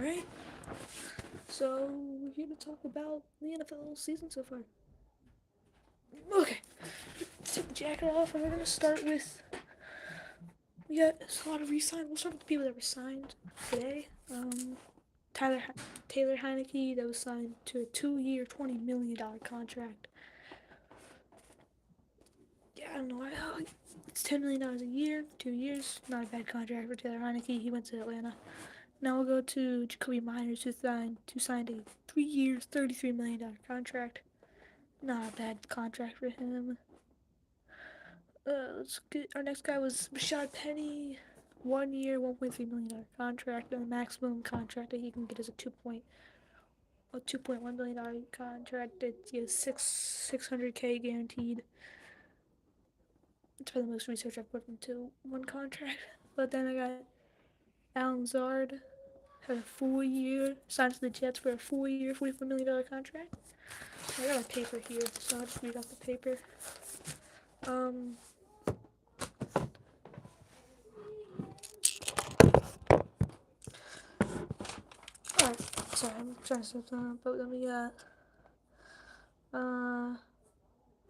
Alright, so we're here to talk about the NFL season so far. Okay, let's take the jacket off and we're going to start with. We got a lot of re-signed. We'll start with the people that were signed today. Tyler Taylor Heineke, that was signed to a 2-year, $20 million contract. Yeah, I don't know. It's $10 million a year, 2 years. Not a bad contract for Taylor Heineke. He went to Atlanta. Now we'll go to Jacoby Myers, who signed a 3 years, $33 million contract. Not a bad contract for him. Let's get our next guy was Rashad Penny, 1 year, $1.3 million contract, and the maximum contract that he can get is a $2.1 million contract. He has 600K guaranteed. It's probably the most research I've put into one contract. But then I got Alan Zard, had a 4 year, signed to the Jets for a 4 year, $44 million contract. I got a paper here, so I'll just read off the paper. Alright, sorry, I'm trying to set something up, but then we got,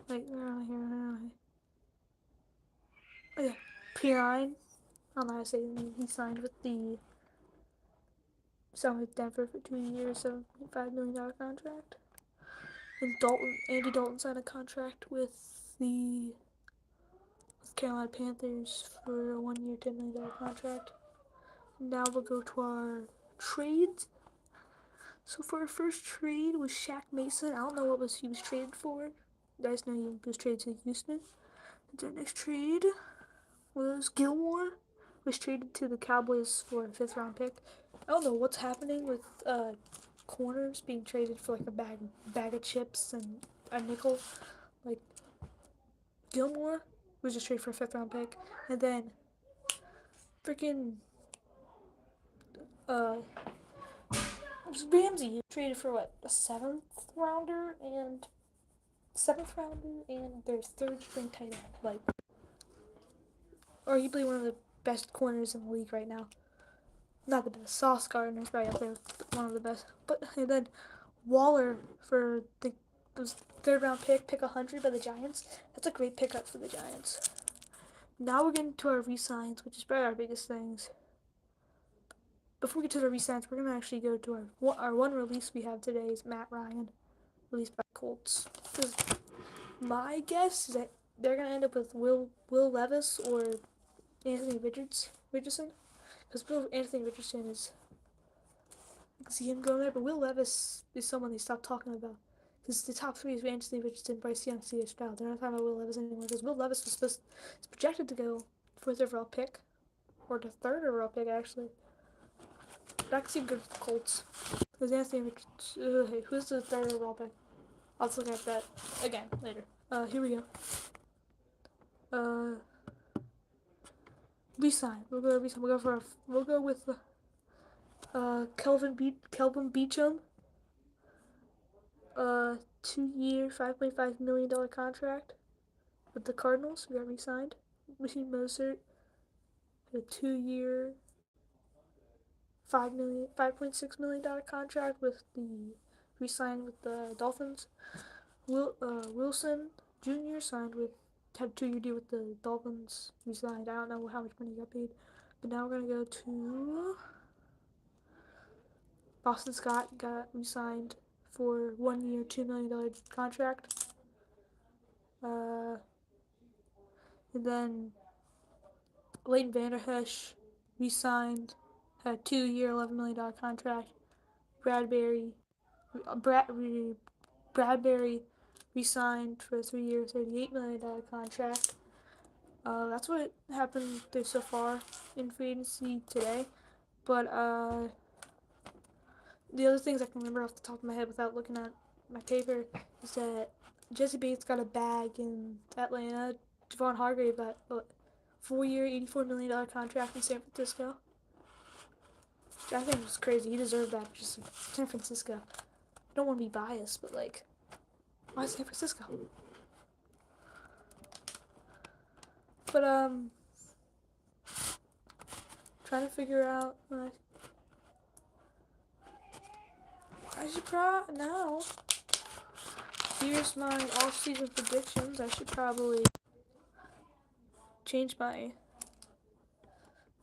wait, where am I here? Oh yeah, Pirine. I don't know how to say his name. He signed with Denver for 2 years, $7.5 million contract. And Andy Dalton signed a contract with the Carolina Panthers for a 1 year, $10 million contract. Now we'll go to our trades. So for our first trade was Shaq Mason. I don't know what he was traded for. I just know he was traded to Houston. And our next trade was Gilmore. Was traded to the Cowboys for a 5th round pick. I don't know what's happening with corners being traded for like a bag of chips and a nickel. Like Gilmore was just traded for a 5th round pick, and then freaking Ramsey traded for what, a seventh rounder and their 3rd string tight end, like arguably one of the best corners in the league right now. Not the best. Sauce Gardner's probably up there, one of the best. But and then Waller for the 3rd round pick 100 by the Giants. That's a great pickup for the Giants. Now we're getting to our re-signs, which is probably our biggest things. Before we get to the re-signs, we're gonna actually go to our one release we have today is Matt Ryan, released by Colts. Because my guess is that they're gonna end up with Will Levis or Anthony Richardson. Because Anthony Richardson is, I can see him going there, but Will Levis is someone they stopped talking about. Because the top 3 is Anthony Richardson, Bryce Young, C.J. Stroud. They're not talking about Will Levis anymore. Because Will Levis is projected to go 4th overall pick, or the 3rd overall pick actually. But I can see him good with the Colts. Because Anthony Richardson, hey, who's the 3rd overall pick? I'll just look at that again later. Here we go. Resign. We'll go resign. We'll go with Kelvin Beachum. 2 year, $5.5 million contract with the Cardinals. We got re-signed. Machine Mozart had a 2 year, $5.6 million contract with the re-signed with the Dolphins. Wilson Jr. had a 2 year deal with the Dolphins. Re-signed. I don't know how much money he got paid. But now we're gonna go to Boston Scott. Got re-signed for 1 year, $2 million contract. And then Leighton Vander Esch re-signed, had a 2 year, $11 million contract. Bradbury re-signed for a 3 year, $38 million contract. That's what happened there so far in free agency today. But the other things I can remember off the top of my head without looking at my paper is that Jesse Bates got a bag in Atlanta. Javon Hargrave got a 4 year, $84 million contract in San Francisco. Which I think was crazy. He deserved that. Just San Francisco. I don't want to be biased, but like, why San Francisco? But trying to figure out. I should probably now. Here's my off-season predictions. I should probably change my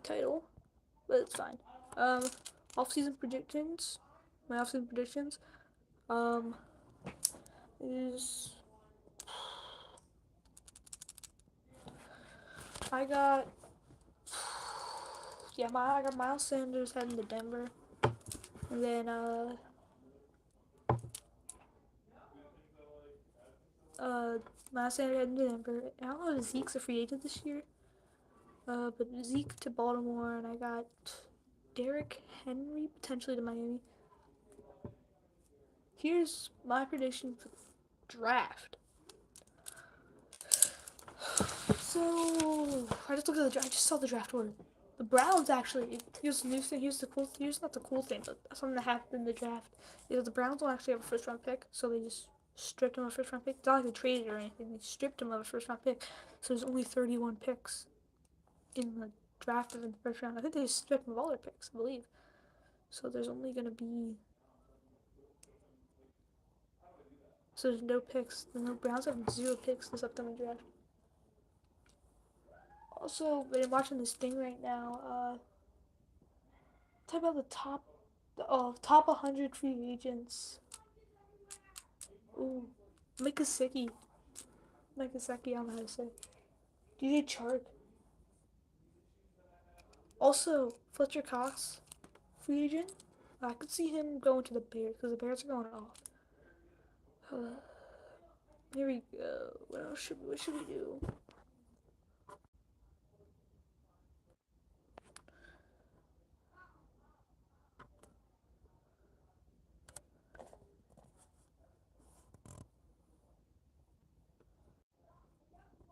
title, but it's fine. Off-season predictions. My off-season predictions. Um, is I got I got Miles Sanders heading to Denver, and then Miles Sanders heading to Denver. I don't know if Zeke's a free agent this year. But Zeke to Baltimore, and I got Derrick Henry potentially to Miami. Here's my prediction for the draft. So I just looked at the draft. I just saw the draft order. The Browns actually. Here's the new thing. Here's the cool. Here's not the cool thing, but something that happened in the draft. Is the Browns don't actually have a first round pick, so they just stripped him of a first round pick. It's not like they traded or anything. They stripped him of a first round pick. So there's only 31 picks in the draft of the first round. I think they just stripped him of all their picks, I believe. So there's only gonna be there's no picks. The Browns have 0 picks this upcoming draft. Also, been watching this thing right now. Talk about the top 100 free agents. Ooh, Mike Gesicki. I don't know how to say. DJ Chark. Also, Fletcher Cox, free agent. I could see him going to the Bears because the Bears are going off. Here we go. What should we do?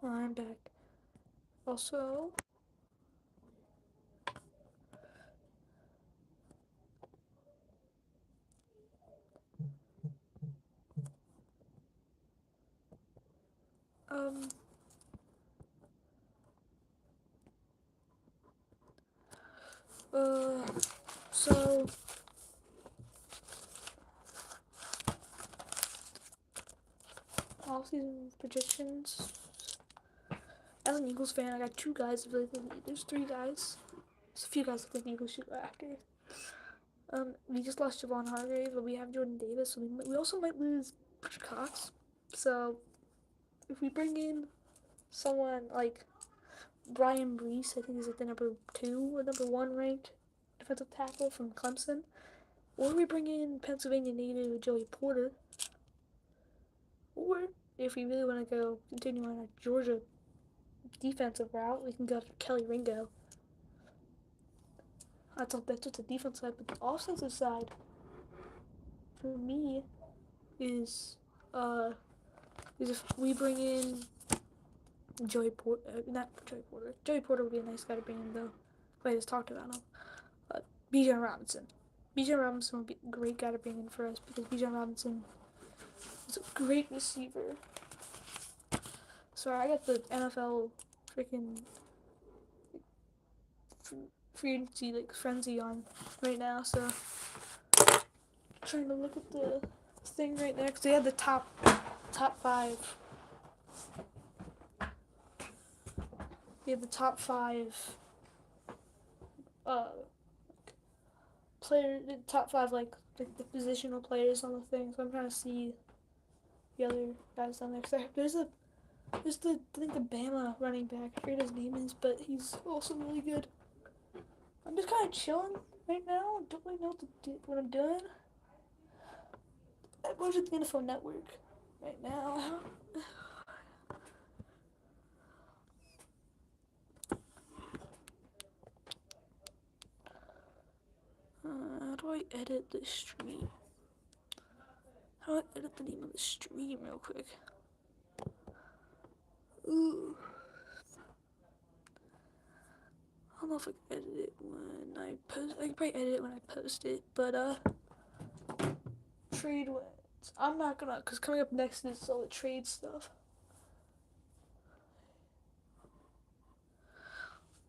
I'm back. Also, um, so off-season predictions. As an Eagles fan, I got 2 guys that really think there's 3 guys. There's a few guys that think the Eagles should go after. We just lost Javon Hargrave, but we have Jordan Davis, so we also might lose Fletcher Cox. So if we bring in someone like Brian Brees, I think he's like the number 2 or number 1 ranked defensive tackle from Clemson, or we bring in Pennsylvania native Joey Porter, or if we really want to go continue on a Georgia defensive route, we can go after Kelly Ringo. That's what the defense side, but the offensive side for me is if we bring in Joey Porter, not Joey Porter. Joey Porter would be a nice guy to bring in though. I just talked about him. Bijan Robinson. Bijan Robinson would be a great guy to bring in for us because Bijan Robinson is a great receiver. Sorry, I got the NFL freaking free agency like frenzy on right now, so I'm trying to look at the thing right there because they had the top 5. They have the top 5 player, the top 5 like the positional players on the thing. So I'm trying to see the other guys down there. Cause there's the I think the Bama running back. I forget his name is, but he's also really good. I'm just kind of chilling right now. Don't really know what I'm doing. I'm watching the NFL Network right now. How do I edit the stream? How do I edit the name of the stream real quick? Ooh. I don't know if I can edit it when I post. I can probably edit it when I post it, but trade wins. I'm not gonna, cause coming up next is all the trade stuff.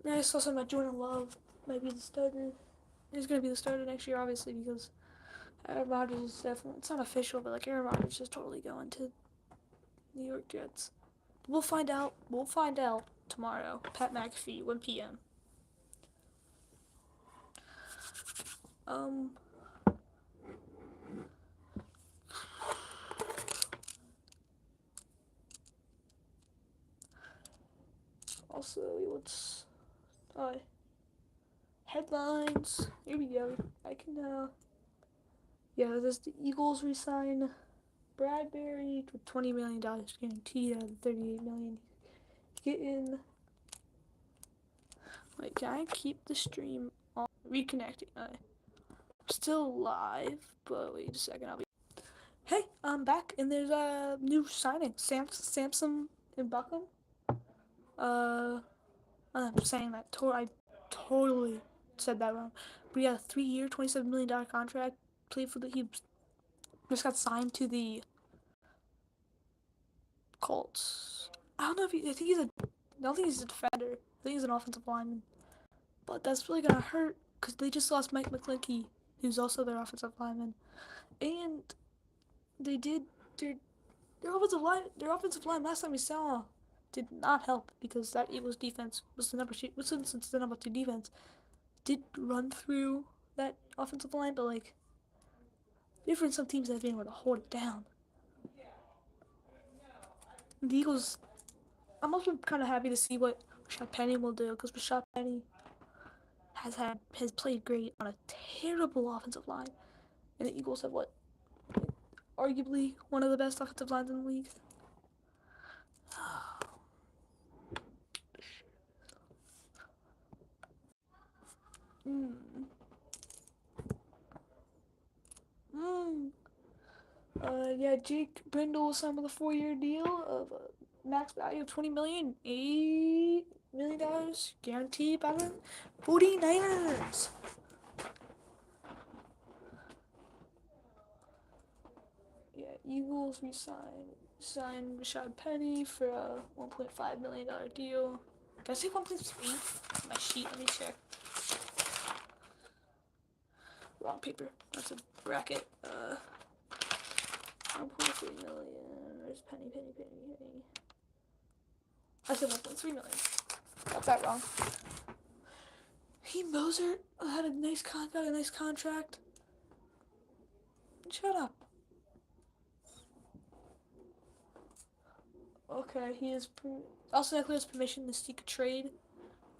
Yeah, I saw something about Jordan Love might be the starter. He's gonna be the starter next year, obviously, because Aaron Rodgers is definitely, it's not official, but like Aaron Rodgers is totally going to New York Jets. We'll find out. We'll find out tomorrow. Pat McAfee, 1 p.m. Um. Also, what's uh headlines? Here we go. I can yeah. There's the Eagles resign Bradbury with $20 million guaranteed out of $38 million. Getting. Wait, can I keep the stream on? Reconnecting. Still live, but wait a second. I'll be. Hey, I'm back, and there's a new signing. Samson and Buckham. Uh, I'm saying that. I totally said that wrong. But yeah, 3 year, $27 million contract. Played for the. He just got signed to the Colts. I don't know if he. I think he's a. I don't think he's a defender. I think he's an offensive lineman. But that's really gonna hurt because they just lost Mike McClinkey, who's also their offensive lineman, and they did their their offensive line last time we saw did not help because that Eagles defense was the number two defense. Did run through that offensive line, but like different some teams that have been able to hold it down. The Eagles, I'm also kind of happy to see what Rashad Penny will do because Rashad Penny has played great on a terrible offensive line, and the Eagles have what arguably one of the best offensive lines in the league. Mm. Mm. Yeah, Jake Brindle signed with a 4 year deal of a max value of $20 million, $8 million guaranteed by the 49ers. Yeah, Eagles signed Rashad Penny for a $1.5 million deal. Did I say 1.3? My sheet, let me check. Wrong paper. That's a bracket. 1.3 million. There's Penny. I said 1.3 million. Got that wrong. He Mozart got a nice contract. Shut up. Okay, he is. Also, Eckler has permission to seek a trade.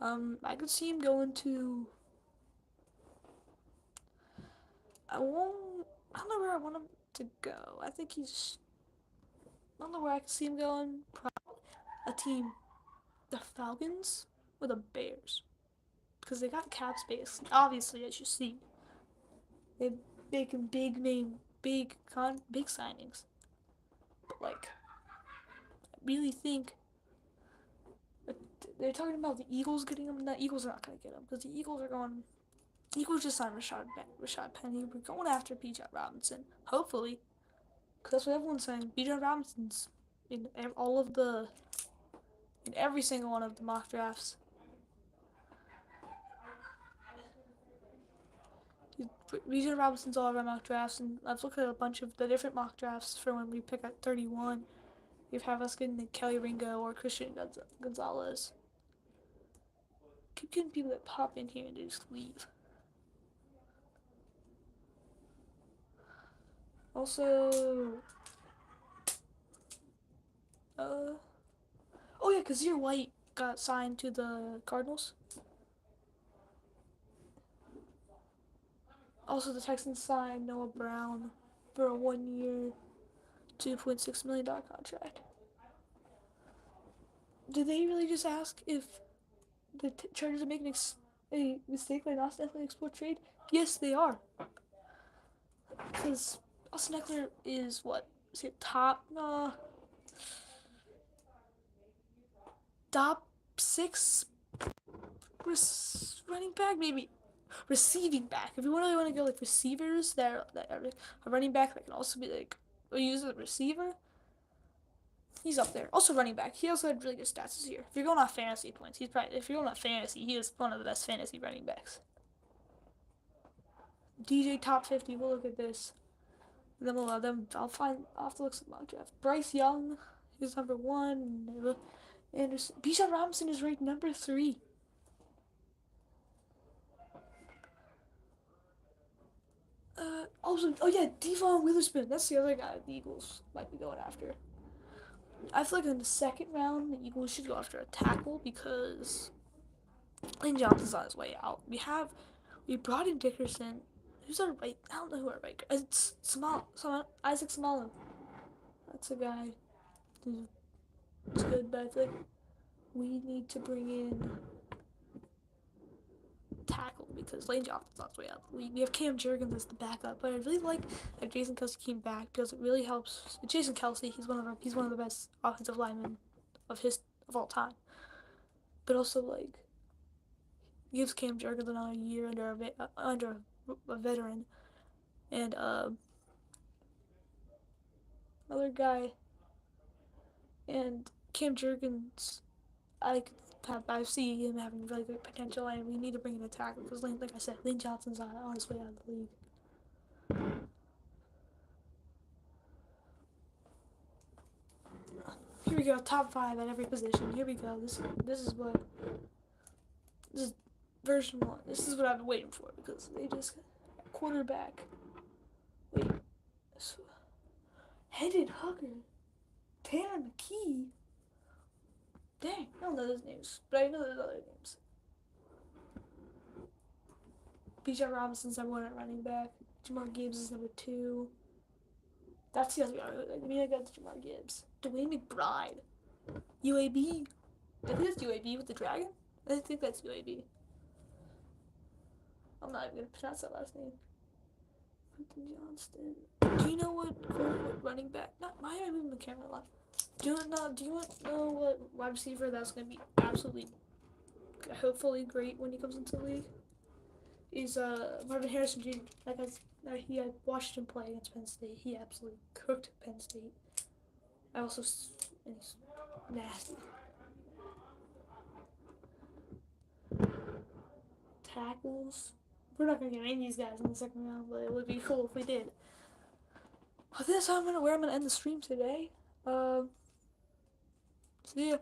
I could see him going to. I don't know where I want him to go. I think he's. I don't know where I can see him going. A team, the Falcons or the Bears, because they got cap space. Obviously, as you see, they making big name, big signings. But like, I really think they're talking about the Eagles getting him. The Eagles are not going to get him because the Eagles are going. Eagles just signed Rashad Penny. We're going after Bijan Robinson, hopefully, because that's what everyone's saying. Bijan Robinson's in every single one of the mock drafts. Bijan Robinson's all of our mock drafts, and I've looked at a bunch of the different mock drafts for when we pick at 31. You have us getting Kelly Ringo or Christian Gonzalez. Keep getting people that pop in here and they just leave. Also, oh yeah, Kazir White got signed to the Cardinals. Also, the Texans signed Noah Brown for a 1 year, $2.6 million contract. Did they really just ask if the Chargers are making a mistake by not definitely explore trade? Yes, they are. Because Austin Eckler is what? Is he top? Top 6 running back, maybe receiving back. If you really want to go like receivers that are a running back that can also be like used as a receiver, he's up there. Also running back. He also had really good stats this year. If you're going off fantasy points, if you're going off fantasy, he is one of the best fantasy running backs. DJ top 50. We'll look at this. And then we'll them. I'll have to look some mock draft. Bryce Young is number one. Anderson. Bijan Robinson is ranked number 3. Oh yeah, Devon Witherspoon. That's the other guy the Eagles might be going after. I feel like in the second round, the Eagles should go after a tackle because Lane Johnson's on his way out. We brought in Dickerson. Who's our right? I don't know who our right. It's Isaac Small. That's a guy who's good, but I think we need to bring in tackle because Lane Johnson's on his way out. We have Cam Jurgens as the backup, but I really like that Jason Kelsey came back because it really helps. Jason Kelsey, he's one of the best offensive linemen of all time, but also like gives Cam Jurgens another year under a veteran, and another guy, and Cam Jurgens. I see him having really good potential, and we need to bring in a tackle because, like I said, Lane Johnson's on his way out of the league. Here we go, top 5 at every position. Here we go. This is what this is version 1. This is what I've been waiting for because they just quarterback. Wait, Hendon Hooker, Tanner McKee. Dang, I don't know those names, but I know those other names. Bijan Robinson's number 1 at running back. Jamar Gibbs is number 2. That's the other guy. I mean, I got Jamar Gibbs. Dwayne McBride. UAB. I think that's UAB with the Dragon. I think that's UAB. I'm not even going to pronounce that last name. Quentin Johnston. Do you know what running back? Not why am I moving the camera a lot? Do you know what wide receiver that's going to be absolutely, hopefully great when he comes into the league? Is Marvin Harrison Jr. He had Washington play against Penn State. He absolutely cooked Penn State. He's nasty. Tackles. We're not gonna get any of these guys in the second round, but it would be cool if we did. I think that's where I'm gonna end the stream today. See ya.